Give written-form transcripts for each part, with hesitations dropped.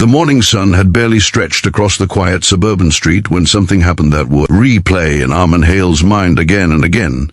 The morning sun had barely stretched across the quiet suburban street when something happened that would replay in Armin Hale's mind again and again,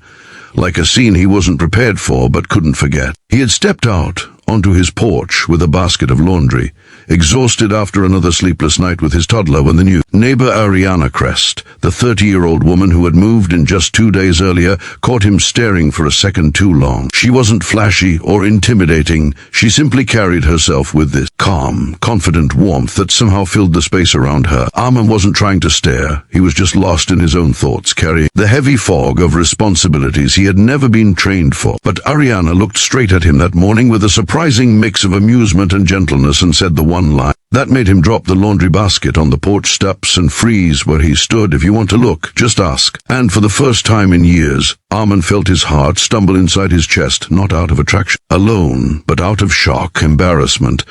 like a scene he wasn't prepared for but couldn't forget. He had stepped out onto his porch with a basket of laundry, exhausted after another sleepless night with his toddler when the new neighbor Ariana Crest, the 30-year-old woman who had moved in just 2 days earlier, caught him staring for a second too long. She wasn't flashy or intimidating. She simply carried herself with this calm, confident warmth that somehow filled the space around her. Armin wasn't trying to stare. He was just lost in his own thoughts, carrying the heavy fog of responsibilities he had never been trained for. But Ariana looked straight at him that morning with a surprising mix of amusement and gentleness and said the one line that made him drop the laundry basket on the porch steps and freeze where he stood. "If you want to look, just ask." And for the first time in years, Armin felt his heart stumble inside his chest, not out of attraction alone, but out of shock, embarrassment,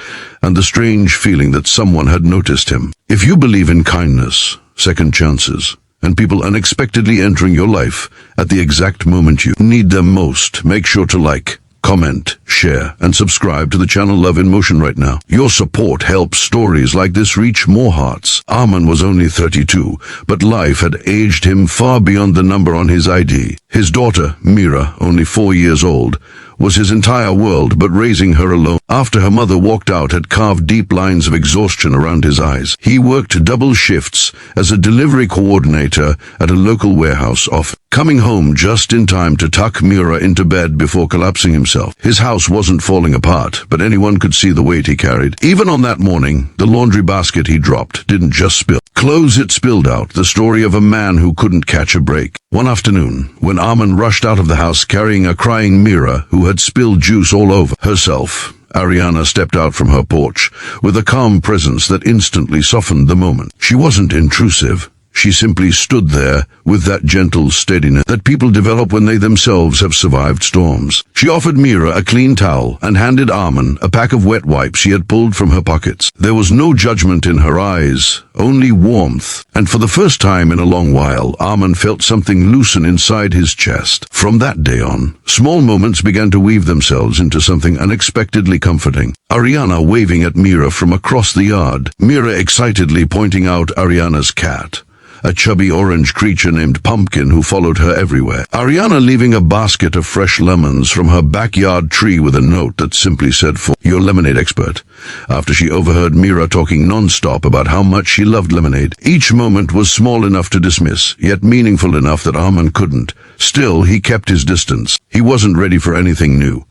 and the strange feeling that someone had noticed him. If you believe in kindness, second chances, and people unexpectedly entering your life at the exact moment you need them most, make sure to like, comment, share, and subscribe to the channel Love in Motion right now. Your support helps stories like this reach more hearts. Armin was only 32, but life had aged him far beyond the number on his ID. His daughter, Mira, only 4 years old, was his entire world, but raising her alone after her mother walked out had carved deep lines of exhaustion around his eyes. He worked double shifts as a delivery coordinator at a local warehouse office, coming home just in time to tuck Mira into bed before collapsing himself. His house wasn't falling apart, but anyone could see the weight he carried. Even on that morning, the laundry basket he dropped didn't just spill clothes, it spilled out the story of a man who couldn't catch a break. One afternoon, when Armin rushed out of the house carrying a crying Mira who had spilled juice all over herself, Ariana stepped out from her porch with a calm presence that instantly softened the moment. She wasn't intrusive. She simply stood there with that gentle steadiness that people develop when they themselves have survived storms. She offered Mira a clean towel and handed Armin a pack of wet wipes she had pulled from her pockets. There was no judgment in her eyes, only warmth. And for the first time in a long while, Armin felt something loosen inside his chest. From that day on, small moments began to weave themselves into something unexpectedly comforting. Ariana waving at Mira from across the yard, Mira excitedly pointing out Ariana's cat, a chubby orange creature named Pumpkin who followed her everywhere. Ariana leaving a basket of fresh lemons from her backyard tree with a note that simply said, "For your lemonade expert," after she overheard Mira talking non-stop about how much she loved lemonade. Each moment was small enough to dismiss, yet meaningful enough that Armin couldn't. Still, he kept his distance. He wasn't ready for anything new.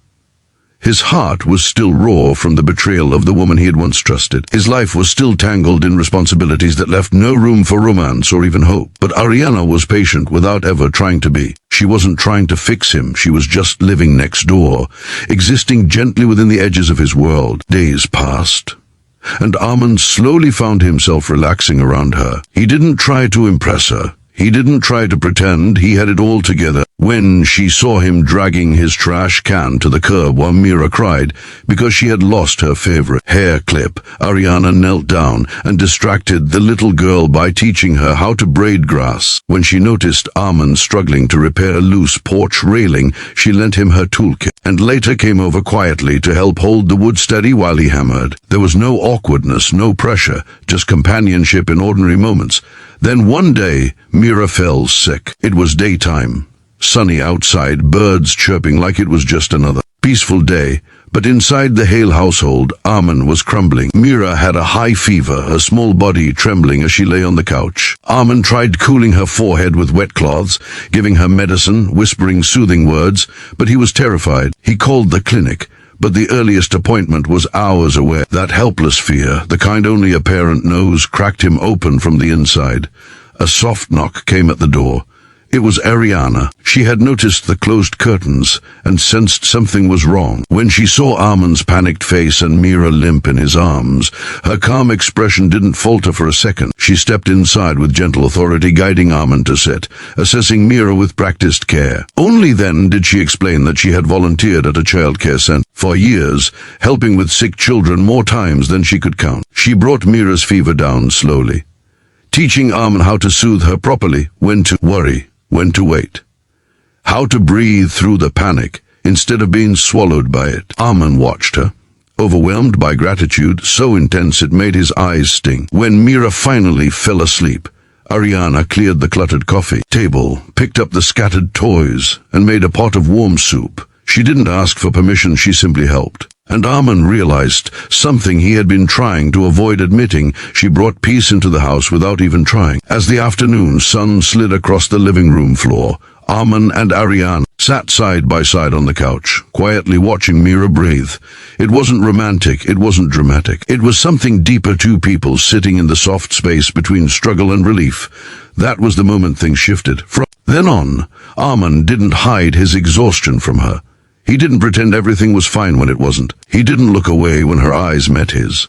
His heart was still raw from the betrayal of the woman he had once trusted. His life was still tangled in responsibilities that left no room for romance or even hope. But Ariana was patient without ever trying to be. She wasn't trying to fix him. She was just living next door, existing gently within the edges of his world. Days passed, and Armin slowly found himself relaxing around her. He didn't try to impress her. He didn't try to pretend he had it all together. When she saw him dragging his trash can to the curb while Mira cried because she had lost her favorite hair clip, Ariana knelt down and distracted the little girl by teaching her how to braid grass. When she noticed Armin struggling to repair a loose porch railing, she lent him her toolkit and later came over quietly to help hold the wood steady while he hammered. There was no awkwardness, no pressure, just companionship in ordinary moments. Then one day, Mira fell sick. It was daytime, sunny outside, birds chirping like it was just another peaceful day. But inside the Hale household, Armin was crumbling. Mira had a high fever, her small body trembling as she lay on the couch. Armin tried cooling her forehead with wet cloths, giving her medicine, whispering soothing words, but he was terrified. He called the clinic, but the earliest appointment was hours away. That helpless fear, the kind only a parent knows, cracked him open from the inside. A soft knock came at the door. It was Ariana. She had noticed the closed curtains and sensed something was wrong. When she saw Armin's panicked face and Mira limp in his arms, her calm expression didn't falter for a second. She stepped inside with gentle authority, guiding Armin to sit, assessing Mira with practiced care. Only then did she explain that she had volunteered at a childcare center for years, helping with sick children more times than she could count. She brought Mira's fever down slowly, teaching Armin how to soothe her properly, when to worry, when to wait, how to breathe through the panic instead of being swallowed by it. Armin watched her, overwhelmed by gratitude so intense it made his eyes sting. When Mira finally fell asleep, Ariana cleared the cluttered coffee table, picked up the scattered toys, and made a pot of warm soup. She didn't ask for permission, she simply helped. And Armin realized something he had been trying to avoid admitting. She brought peace into the house without even trying. As the afternoon sun slid across the living room floor, Armin and Ariane sat side by side on the couch, quietly watching Mira breathe. It wasn't romantic, it wasn't dramatic. It was something deeper, two people sitting in the soft space between struggle and relief. That was the moment things shifted. From then on, Armin didn't hide his exhaustion from her. He didn't pretend everything was fine when it wasn't. He didn't look away when her eyes met his.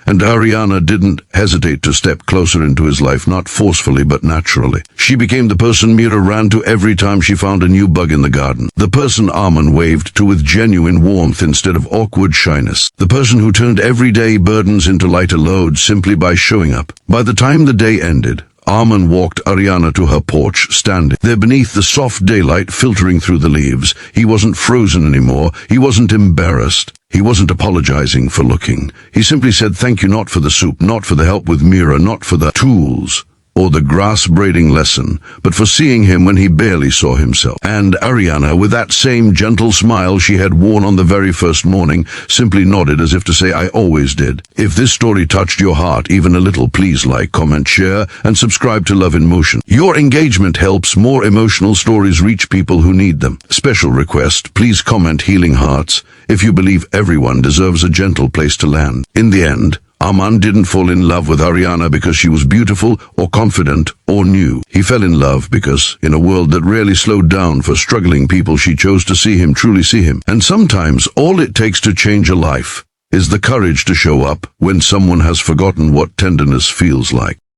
And Ariana didn't hesitate to step closer into his life, not forcefully but naturally. She became the person Mira ran to every time she found a new bug in the garden. The person Armin waved to with genuine warmth instead of awkward shyness. The person who turned everyday burdens into lighter loads simply by showing up. By the time the day ended, Armin walked Ariana to her porch, standing there beneath the soft daylight filtering through the leaves. He wasn't frozen anymore. He wasn't embarrassed. He wasn't apologizing for looking. He simply said thank you, not for the soup, not for the help with Mira, not for the tools or the grass braiding lesson, but for seeing him when he barely saw himself. And Ariana, with that same gentle smile she had worn on the very first morning, simply nodded as if to say, I always did. If this story touched your heart even a little, please like, comment, share, and subscribe to Love in Motion. Your engagement helps more emotional stories reach people who need them. Special request, please comment healing hearts if you believe everyone deserves a gentle place to land. In the end, Armin didn't fall in love with Ariana because she was beautiful or confident or new. He fell in love because, in a world that rarely slowed down for struggling people, she chose to see him, truly see him. And sometimes all it takes to change a life is the courage to show up when someone has forgotten what tenderness feels like.